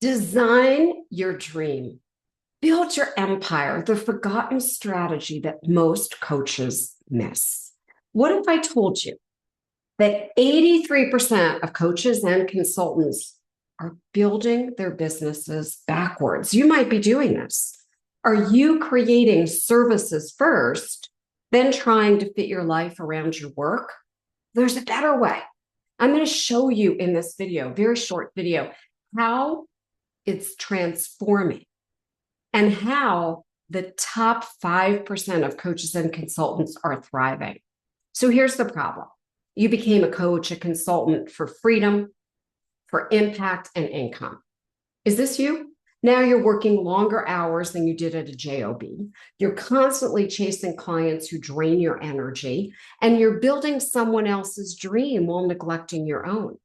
Design your dream. Build your empire, the forgotten strategy that most coaches miss. What if I told you that 83% of coaches and consultants are building their businesses backwards? You might be doing this. Are you creating services first, then trying to fit your life around your work? There's a better way. I'm going to show you in this video, very short video, how it's transforming and how the top 5% of coaches and consultants are thriving. So here's the problem. You became a coach, a consultant for freedom, for impact, and income. Is this you? Now you're working longer hours than you did at a job. You're constantly chasing clients who drain your energy, and you're building someone else's dream while neglecting your own.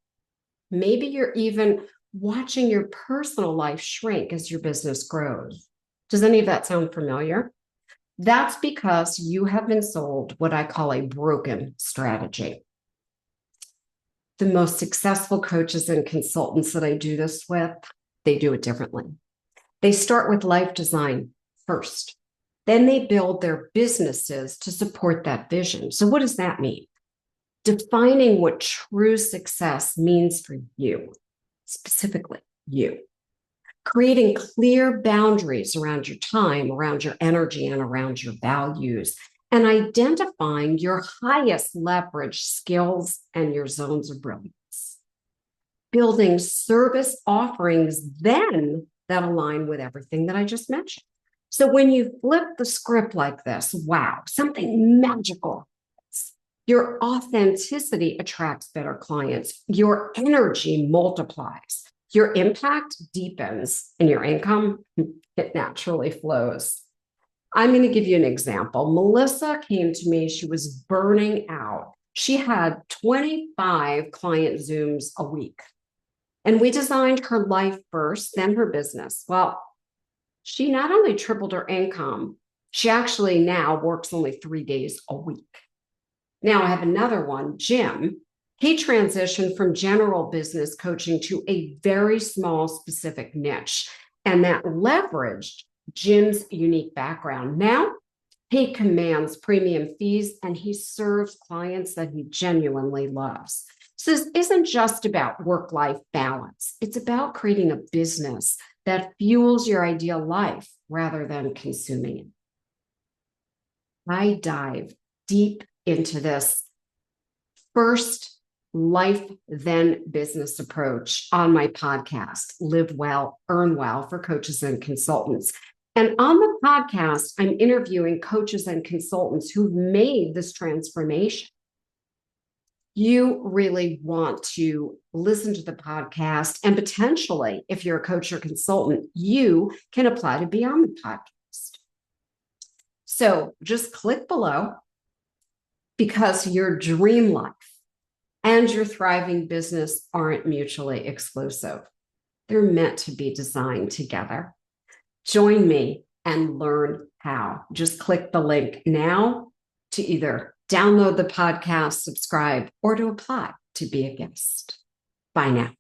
Maybe you're even watching your personal life shrink as your business grows. Does any of that sound familiar? That's because you have been sold what I call a broken strategy. The most successful coaches and consultants that I do this with, they do it differently. They start with life design first. Then they build their businesses to support that vision. So what does that mean? Defining what true success means for you, specifically you. Creating clear boundaries around your time, around your energy, and around your values, and identifying your highest leverage skills and your zones of brilliance. Building service offerings then that align with everything that I just mentioned. So when you flip the script like this, wow, something magical. Your authenticity attracts better clients. Your energy multiplies. Your impact deepens, and your income, it naturally flows. I'm going to give you an example. Melissa came to me. She was burning out. She had 25 client Zooms a week. And we designed her life first, then her business. Well, she not only tripled her income, she actually now works only 3 days a week. Now I have another one, Jim. He transitioned from general business coaching to a very small specific niche, and that leveraged Jim's unique background. Now he commands premium fees and he serves clients that he genuinely loves. So this isn't just about work-life balance. It's about creating a business that fuels your ideal life rather than consuming it. I dive deep into this first life, then business approach on my podcast, Live Well, Earn Well for coaches and consultants. And on the podcast, I'm interviewing coaches and consultants who've made this transformation. You really want to listen to the podcast, and potentially, if you're a coach or consultant, you can apply to be on the podcast. So just click below, because your dream life and your thriving business aren't mutually exclusive. They're meant to be designed together. Join me and learn how. Just click the link now to either download the podcast, subscribe, or to apply to be a guest. Bye now.